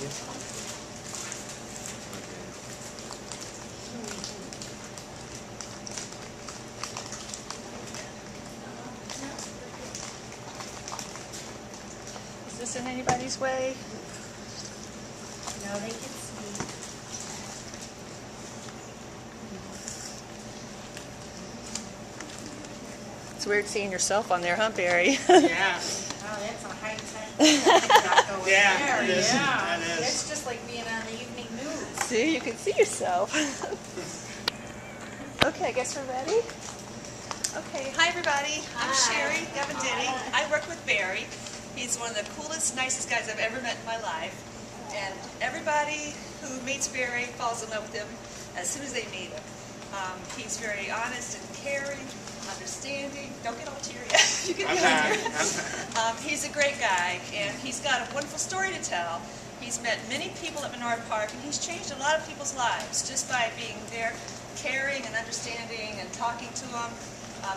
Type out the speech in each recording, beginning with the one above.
Is this in anybody's way? No, they can see. It's weird seeing yourself on there, huh, Barry? Yeah. Oh, that's a high-tech. Yeah, there. it is. Yeah. It is. That's just like being on the evening news. See, you can see yourself. Okay, I guess we're ready. Okay, hi everybody. I'm Sherry Gavanditti. I work with Barry. He's one of the coolest, nicest guys I've ever met in my life. And everybody who meets Barry falls in love with him as soon as they meet him. He's very honest and caring, understanding. Don't get all teary. You can he's a great guy, and he's got a wonderful story to tell. He's met many people at Menorah Park, and he's changed a lot of people's lives just by being there, caring and understanding and talking to them.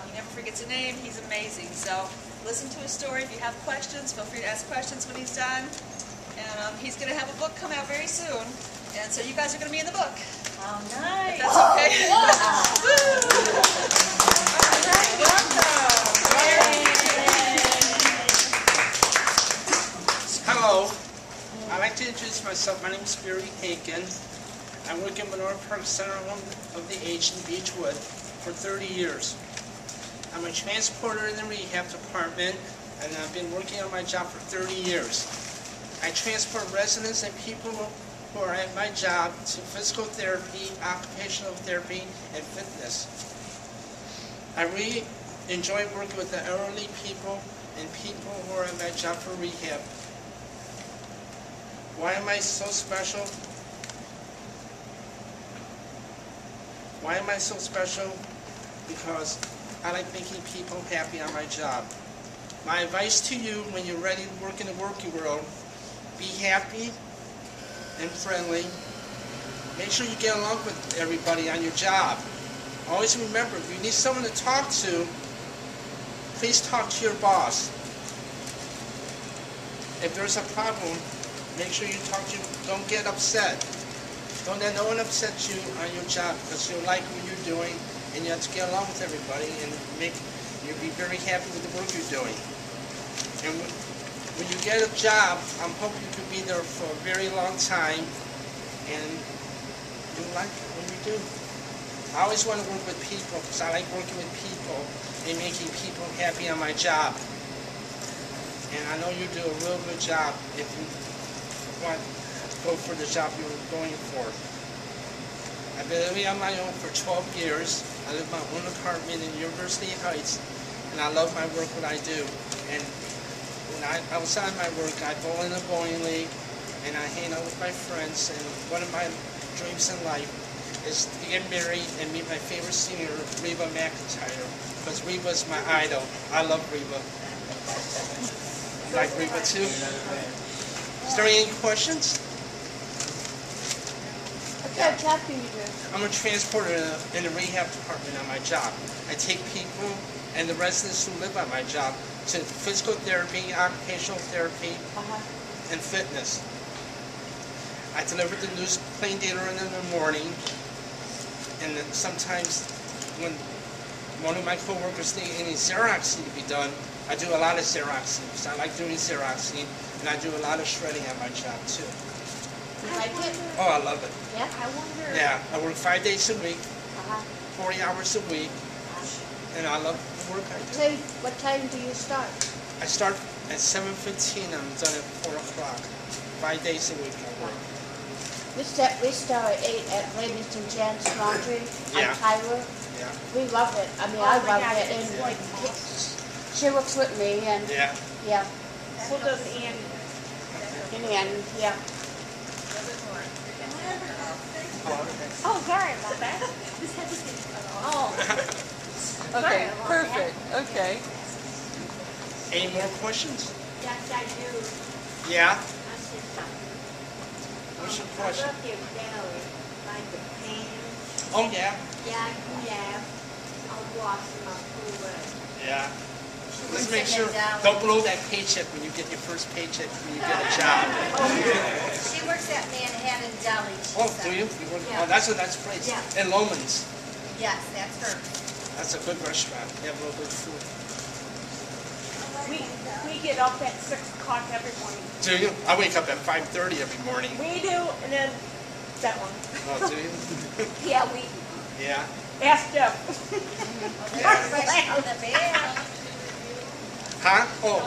He never forgets a name. He's amazing. So listen to his story. If you have questions, feel free to ask questions when he's done. And he's going to have a book come out very soon. And so you guys are going to be in the book. Oh, nice. If that's okay. Hello. I'd like to introduce myself. My name is Barry Henkin. I work in Menorah Park Center Home of the Aged in Beechwood for 30 years. I'm a transporter in the rehab department, and I've been working on my job for 30 years. I transport residents and people who are at my job to physical therapy, occupational therapy, and fitness. I really enjoy working with the elderly people and people who are at my job for rehab. Why am I so special? Why am I so special? Because I like making people happy on my job. My advice to you when you're ready to work in the working world, be happy and friendly. Make sure you get along with everybody on your job. Always remember, if you need someone to talk to, please talk to your boss. If there's a problem, make sure you talk to, don't get upset. Don't let no one upset you on your job, because you like what you're doing and you have to get along with everybody and you'll be very happy with the work you're doing. And when you get a job, I'm hoping you can be there for a very long time and you like what you do. I always want to work with people because I like working with people and making people happy on my job. And I know you do a real good job if you want to go for the job you're going for. I've been living on my own for 12 years. I live in my own apartment in University Heights, and I love my work, what I do. And when outside my work, I bowl in a bowling league, and I hang out with my friends. And one of my dreams in life is to get married and meet my favorite singer, Reba Mcintyre, because Reba's my idol. I love Reba. You like Reba too? Is there any questions? What kind of job do you do? I'm a transporter in the rehab department on my job. I take people and the residents who live on my job to physical therapy, occupational therapy, and fitness. I deliver the news plain dinner in the morning, and then sometimes when one of my coworkers need any Xeroxing to be done, I do a lot of Xeroxing because I like doing Xeroxing, and I do a lot of shredding on my job too. You like it? Oh, I love it. Yeah, I wonder. Yeah, I work 5 days a week, 40 hours a week, and I love the work I do. What time do you start? I start at 7:15 and I'm done at 4 o'clock. 5 days a week I work. We start at 8 at Livingston Jan's Laundry Yeah. on Tyler. Yeah. We love it. I mean, I love it. And she works with me, and Yeah. So does Annie. and yeah. Oh, sorry about that. Oh. Okay, perfect. Okay. Any more questions? Yes, I do. Yeah? I said something. What's your I question? love your belly, like the pain. Oh, yeah. Yeah, I'll wash my food. Yeah. Let's make sure, don't blow that paycheck when you get your first paycheck when you get a job. She works at Manhattan Deli. she Oh, said. do you? You work- Yeah. Oh, that's a nice place. Yeah. And Loman's. Yes, that's her. That's a good restaurant. They have real good food. We get up at 6 o'clock every morning. Do you? I wake up at 5:30 every morning. We do, and then that one. Oh, do you? Yeah, we Yeah. asked Jeff. Huh? Oh,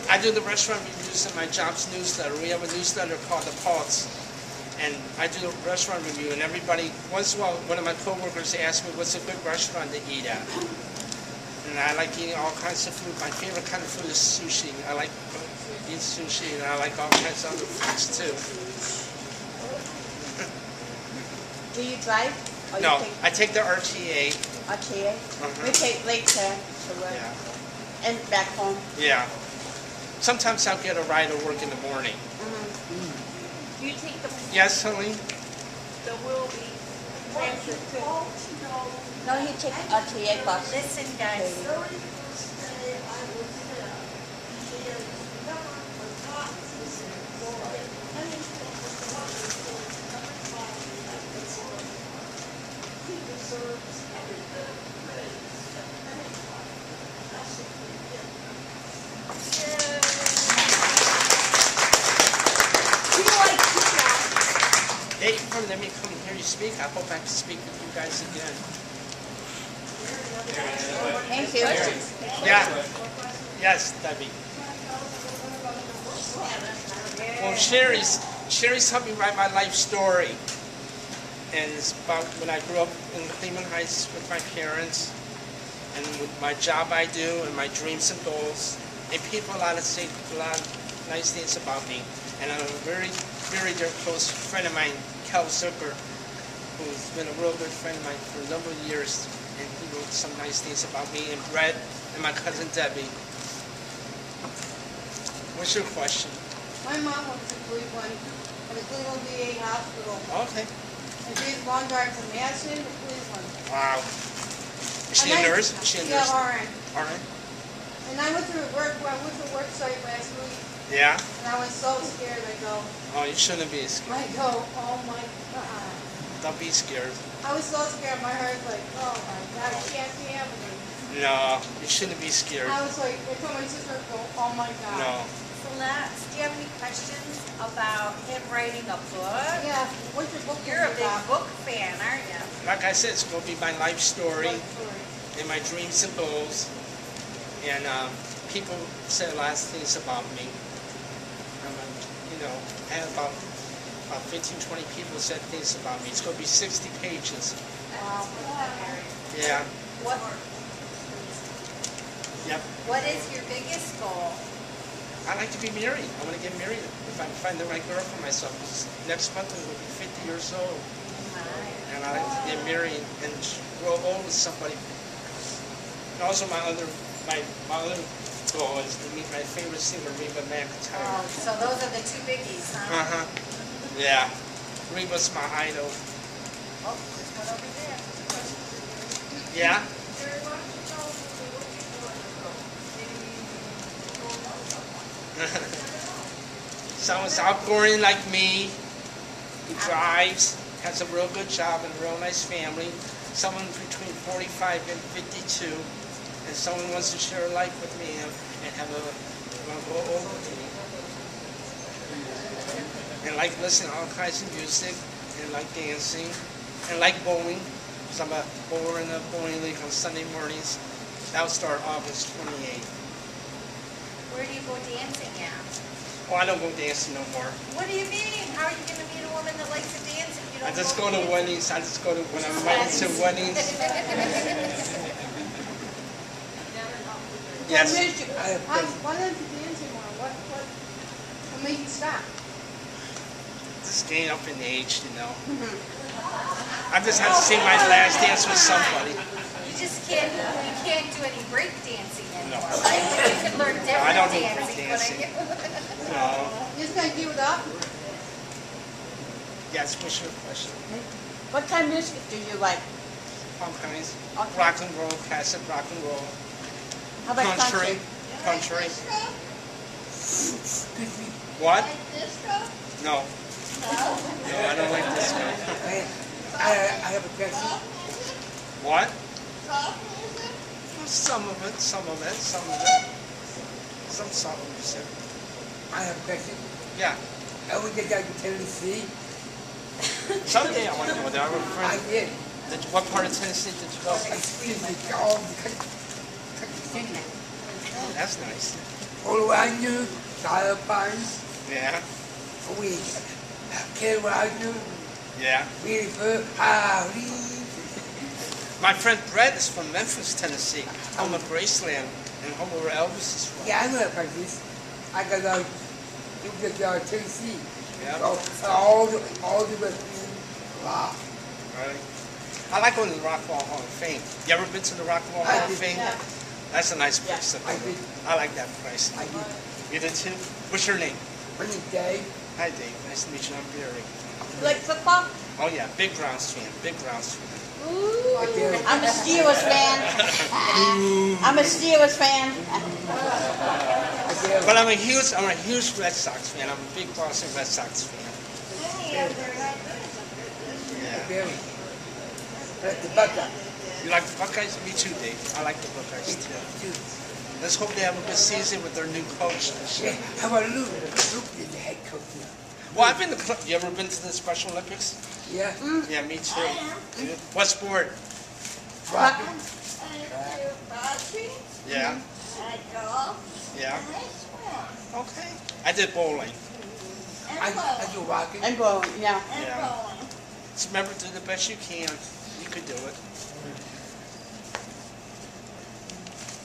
I do the restaurant reviews in my jobs newsletter. We have a newsletter called The Pulse. And I do the restaurant review, and everybody, once in a while, one of my coworkers asks me what's a good restaurant to eat at. And I like eating all kinds of food. My favorite kind of food is sushi. I like eating sushi, and I like all kinds of other foods too. Do you drive? Or No, you I take the RTA. take RTA? We take late to work Yeah. and back home. Yeah. Sometimes I'll get a ride to work in the morning. Do you take the Yes, Helene? will be transit too? No, he takes RTA bus. Listen, guys. Hey, come let me come and hear you speak. I hope I can speak with you guys again. Thank you. Yeah. Yes, Debbie. Well, Sherry's helped me write my life story. And it's about when I grew up in Cleveland Heights with my parents, and with my job I do, and my dreams and goals. And people say a lot of nice things about me. And I'm a very, very dear close friend of mine, Cal Zucker, who's been a real good friend of mine for a number of years. And he wrote some nice things about me, and Brett, and my cousin Debbie. What's your question? My mom works in Cleveland, at the Cleveland VA hospital. Okay. And she's long drive from Madison to Cleveland. Wow. Is she a nurse? Is she a Yeah, nurse? RN. All right. And I went to the work site last week, Yeah? and I was so scared. I go, Oh, you shouldn't be scared. oh my God. Don't be scared. I was so scared. My heart's like, oh my God, it can't be happening. No, you shouldn't be scared. I was like, I told my sister, oh my God. No. Celeste, do you have any questions about him writing a book? Yeah, what's your book? You're a big about? book fan, aren't you? Like I said, it's going to be my life story What story? and my dreams and goals. And people say a lot of things about me. I have about 15, 20 people said things about me. It's going to be 60 pages. Wow. Yeah. What, Yep. what is your biggest goal? I like to be married. I want to get married if I can find the right girl for myself. 'Cause next month I will be 50 years old. And I like to get married and grow old with somebody. And also my other goal is to meet my favorite singer, Reba Mcintyre. Oh, so those are the two biggies, huh? Uh-huh. Yeah. Reba's my idol. Oh, there's one over there. Yeah? Someone's outgoing like me, who drives, has a real good job and a real nice family. Someone between 45 and 52, and someone wants to share a life with me and go over with me. And like listening to all kinds of music, and like dancing, and like bowling. Because I'm a bowler in the bowling league on Sunday mornings. That'll start August 28th. Where do you go dancing at? Oh, I don't go dancing no more. What do you mean? How are you going to meet a woman that likes to dance if you don't I just go to dancing? weddings. I just go to when I'm invited to weddings. Yes. What made you, why don't you dance anymore? What made you stop? Just getting up in age, you know. I just have to see my last dance with somebody. You just can't do any break dancing No. anymore, right? You can learn different I don't do dancing. break but No. You just gonna give it up? Yes, what's your question? What kind of music do you like? All kinds. Okay. Rock and roll, classic rock and roll. How about country? Country. What? No. No, I don't like disco. I have a question. What? Some of it. Some song music. I have a question. Yeah. I would get down to Tennessee. Someday I want to go there. I have a I friend. did. What part of Tennessee did you go? I speak like all the country. Oh, that's nice. All around you, Fire Pines, Yeah. we came around you, Yeah. really good. Howdy. My friend Brett is from Memphis, Tennessee. Home of Graceland and home where Elvis is from. Yeah, I know that practice. I got you get Tennessee. Yeah. So, all the way. Wow. Right. I like going to the Rock Hall of Fame. You ever been to the Rock Hall I of did. Fame? That's a nice place to I go. did. I like that place. I did. You did too? What's your name? My name's Dave. Hi, Dave. Nice to meet you. I'm Barry. You like football? Oh, yeah. Big Browns fan. Big Browns fan. I'm a Steelers fan. I'm a Steelers fan. But I'm a huge Red Sox fan. I'm a big Boston Red Sox fan. Yeah. Barry. The Buckeye. You like the Buckeyes? Me too, Dave. I like the Buckeyes too. Let's hope they have a good season with their new coach this year. Yeah, how about Luke? Luke is the head coach now. Well, I've been to. You ever been to the Special Olympics? Yeah. Yeah, me too. What sport? Rocket. Yeah. Yeah. Okay. I did bowling. I do rocket. And bowling, yeah. Yeah. Just remember, do the best you can. You could do it.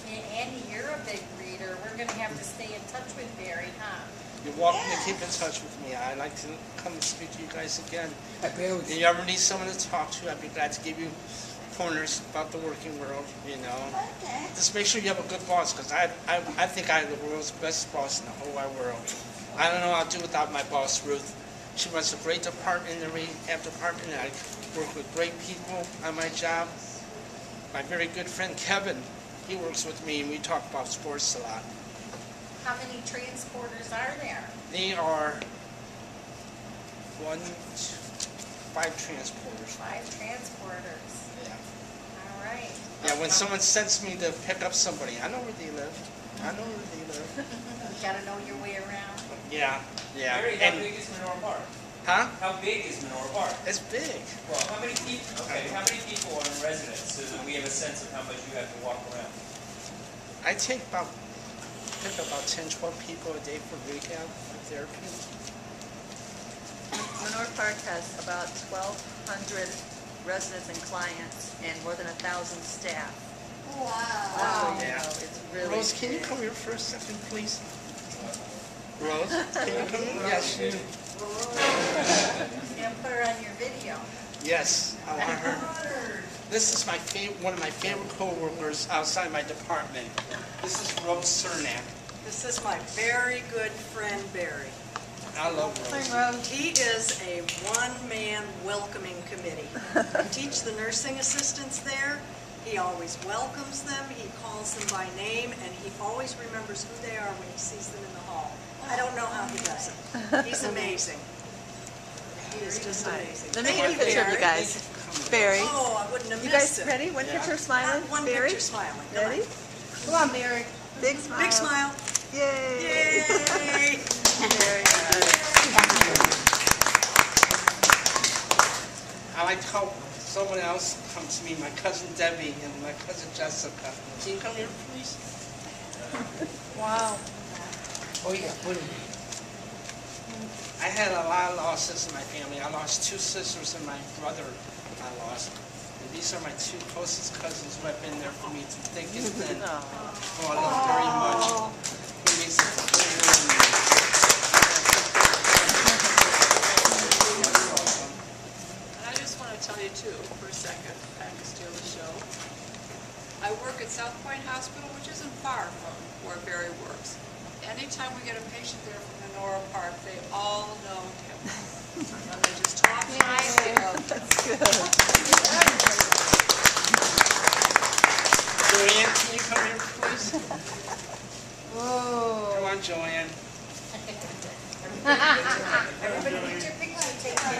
Hey, Andy, you're a big reader. We're going to have to stay in touch with Barry, huh? You're welcome to keep in touch with me. I'd like to come and speak to you guys again. Barry. If you ever need someone to talk to, I'd be glad to give you pointers about the working world, you know. Just make sure you have a good boss, because I think I have the world's best boss in the whole wide world. I don't know what I'll do without my boss, Ruth. She runs a great department in the rehab department, and I work with great people on my job. My very good friend Kevin, he works with me, and we talk about sports a lot. How many transporters are there? They are 5 transporters. 5 transporters. Yeah. All right. Yeah, when someone sends me to pick up somebody, I know where they live. You got to know your way around. Yeah, yeah. Barry, how big is Menorah Park? Huh? How big is Menorah Park? It's big. Well, how many people? Okay, how many people are in residence so that we have a sense of how much you have to walk around? I pick about 10, 12 people a day for rehab therapy. Menorah Park has about 1,200 residents and clients and more than 1,000 staff. Wow. So, you Yeah. know, it's really Rose, can you big. come here for a second, please? Rose, can you come here? Yes. You're going to put her on your video. Yes, I want her. This is one of my favorite co-workers outside my department. This is Rose Cernak. This is my very good friend, Barry. I love Rose. He is a one-man welcoming committee. I teach the nursing assistants there. He always welcomes them, he calls them by name, and he always remembers who they are when he sees them in the hall. I don't know how he does it. He's amazing. He is just amazing. Let me Thank get a picture of you Barry. guys. Barry. Oh, I wouldn't have You missed guys it. ready? One picture smiling? One Barry? picture smiling. Come on. Ready? Come on, Barry. Big smile. Big smile. Yay. Yay! Very good. I like how someone else comes to me, my cousin Debbie and my cousin Jessica. Can you come here, please? Wow. Oh, yeah, put it. I had a lot of losses in my family. I lost 2 sisters and my brother I lost. And these are my 2 closest cousins who have been there for me through thick and thin. Oh, I love very much. It makes it And I just want to tell you too, for a second, I can steal the show. I work at South Point Hospital, which isn't far from where Barry works. Anytime we get a patient there from Menorah Park, they all know him. And they just talk highly of him. That's good. Joanne, can you come here, please? Whoa. Come on, Joanne. Everybody get your picture, take care.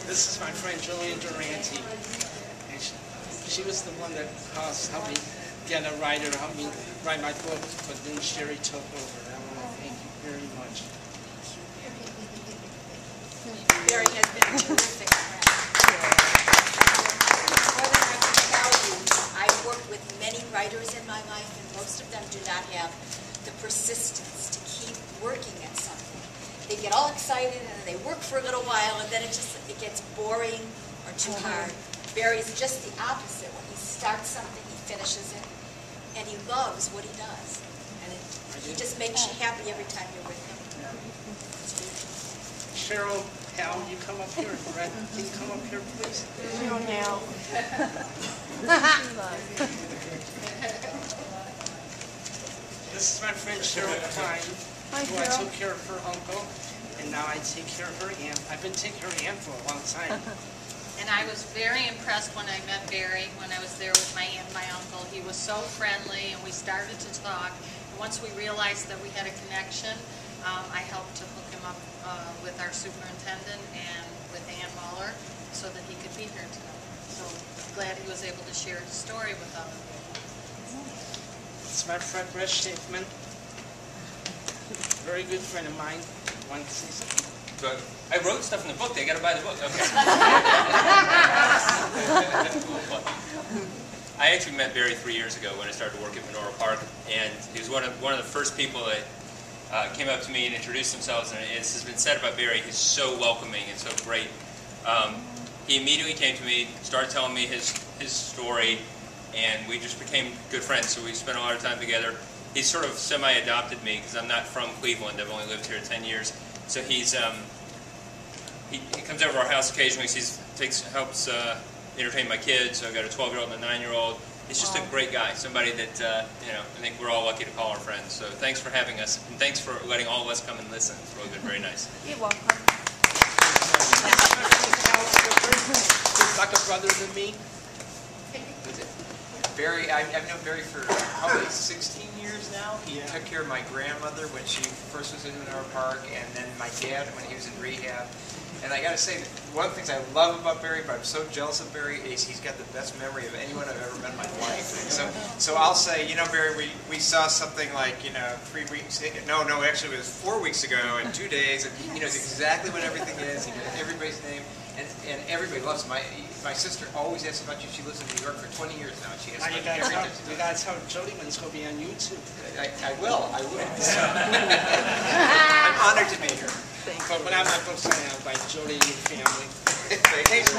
This is my friend Joanne Durante. And she was the one that helped me get a writer, helped me write my book, but then Sherry took over. I want to thank you very much. Barry has been a terrific friend. More than I can tell you, I've worked with many writers in my life, and most of them do not have the persistence to keep working at something. They get all excited and they work for a little while, and then it gets boring or too hard. Barry's just the opposite. When he starts something, he finishes it, and he loves what he does. And he just makes you happy every time you're with him. Cheryl, Hal, you come up here. Brett, can you come up here, please? No, now. This is my friend Cheryl Klein, who I took care of her uncle, and now I take care of her aunt. I've been taking care of her aunt for a long time. And I was very impressed when I met Barry, when I was there with my aunt and my uncle. He was so friendly, and we started to talk. And once we realized that we had a connection, I helped to hook him up with our superintendent and with Ann Muller so that he could be here tonight. So glad he was able to share his story with us. It's my friend Brett Schaefman, very good friend of mine. Want to say something? But I wrote stuff in the book. They got to buy the book. Okay. I actually met Barry 3 years ago when I started to work at Menorah Park, and he was one of the first people that came up to me and introduced themselves. And as has been said about Barry, he's so welcoming and so great. He immediately came to me, started telling me his story, and we just became good friends. So we spent a lot of time together. He sort of semi-adopted me because I'm not from Cleveland. I've only lived here 10 years. So he comes over to our house occasionally. Helps entertain my kids. So I've got a 12-year-old and a 9-year-old. He's just a great guy. Somebody that I think we're all lucky to call our friends. So thanks for having us, and thanks for letting all of us come and listen. It's really been very nice. You're welcome. He's like a brother to me. Barry, I've known Barry for probably 16 years now. He took care of my grandmother when she first was in Menorah Park, and then my dad when he was in rehab. And I got to say, that one of the things I love about Barry, but I'm so jealous of Barry, is he's got the best memory of anyone I've ever met in my life. And so I'll say, Barry, we saw something like, 3 weeks, no, actually it was 4 weeks ago in 2 days, and he knows exactly what everything is. He knows everybody's name, and everybody loves him. My sister always asks about you. She lives in New York for 20 years now. She asks about you every time. You guys tell Jody when it's going to be on YouTube. I will. I'm honored to be here. But when I'm not going to say, I'll invite Jody and your family. Thanks.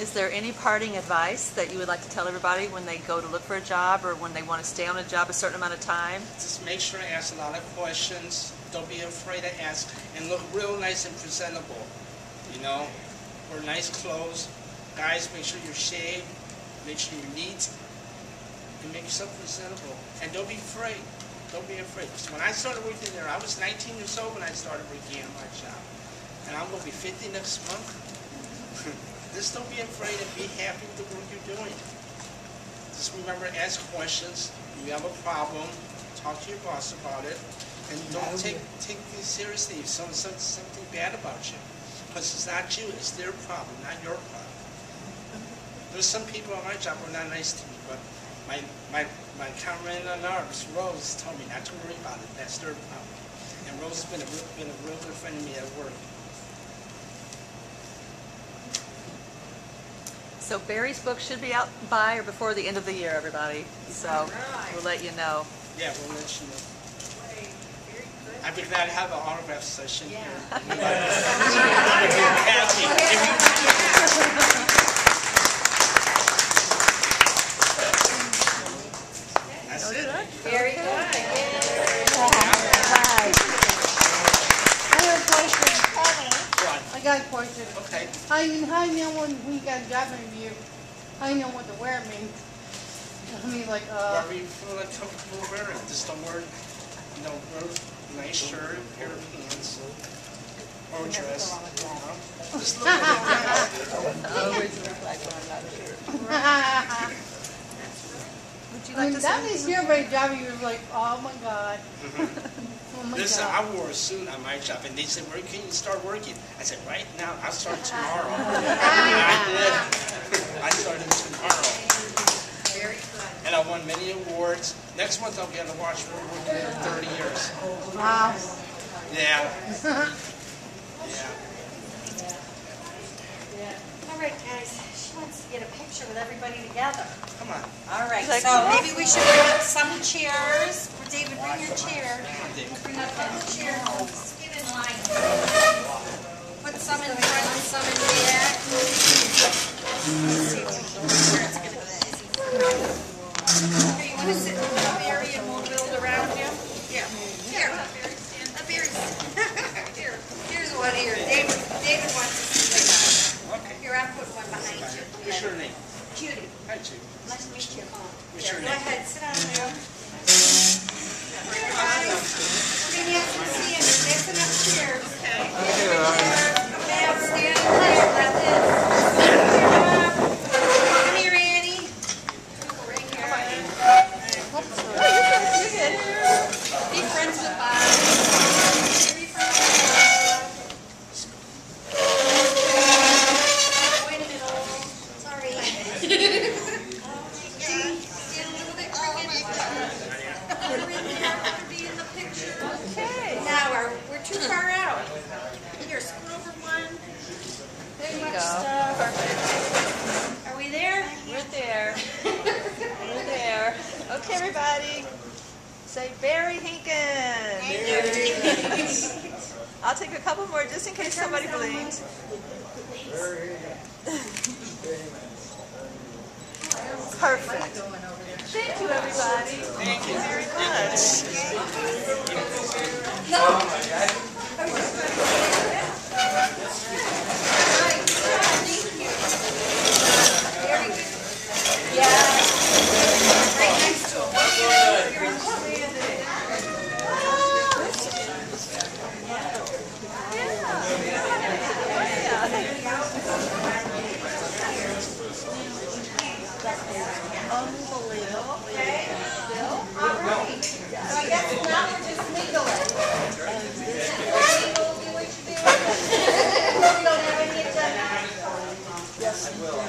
Is there any parting advice that you would like to tell everybody when they go to look for a job or when they want to stay on a job a certain amount of time? Just make sure to ask a lot of questions. Don't be afraid to ask, and look real nice and presentable. Wear nice clothes. Guys, make sure you're shaved. Make sure you're neat. And make yourself presentable. And don't be afraid. Don't be afraid. Because when I started working there, I was 19 years old when I started working at my job. And I'm going to be 50 next month. Just don't be afraid and be happy with the work you're doing. Just remember, ask questions. If you have a problem, talk to your boss about it. And don't take things seriously if someone says something bad about you. Because it's not you, it's their problem, not your problem. There's some people on my job who are not nice to me, but my cameraman on ours, Rose, told me not to worry about it. That's their problem. And Rose has been a real good friend to me at work. So Barry's book should be out by or before the end of the year, everybody. So we'll let you know. Yeah, we'll let you know. I'd be glad to have an autograph session here. That's it. Very good. I got a question. Okay. How you know when you got a job interview? How you know what to wear means? I mean, like, Whatever you feel like comfortable wearing. Just don't wear, nice shirt, pair of pants, or dress. You know? Just look at it. Always look like I'm not sure. Would you I like mean, to that say? makes everybody job. You're like, oh my God. Oh my Listen, God. I wore a suit on my job, and they said, "Where can you start working?" I said, "Right now. I'll start tomorrow." And I did. I started tomorrow. Very good. And I won many awards. Next month I'll be on the watch for 30 years. Wow. Yeah. Yeah. All right, guys, she wants to get a picture with everybody together. Come on. All right, Like, so maybe we should bring up some chairs. David, bring your chair. Bring up that chair. Let's get in line. Put some in front and some in back. Let's see where it's going to be easy. Here, you want to sit in the top area and we'll build around you? Yeah. Here. Here. Here's one here. David wants to see this. Okay. Here, I'm putting one behind you. What's your name? Judy. Hi, Judy. Nice to meet you. What's Here, your go name? ahead, sit down there. Everybody, stand up and see it. That's enough chairs. Okay. Now stand there like this. Come here, Annie. Right here. Be friends with Bob. Be friends with Bob. Wait a minute, old. Sorry. Stand a little bit crooked. You're in there to be in the picture. Okay. Now, we're too far out. Here, scoot over one. There you Much go. stuff. Perfect. Are we there? We're there. We're there. Okay, everybody. Say Barry Henkin. I'll take a couple more just in case somebody believes. Perfect. Thank you, everybody. Thank you very much. Very good. Yeah. Right next to Unbelievable. Okay. All right. So I guess now we're just mingling. Do what you do. We don't have any agenda. Yes, I will.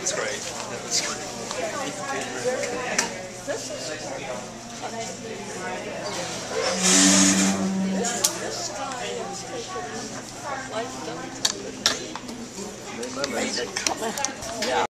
It's great. Remember, he didn't come in. Yeah.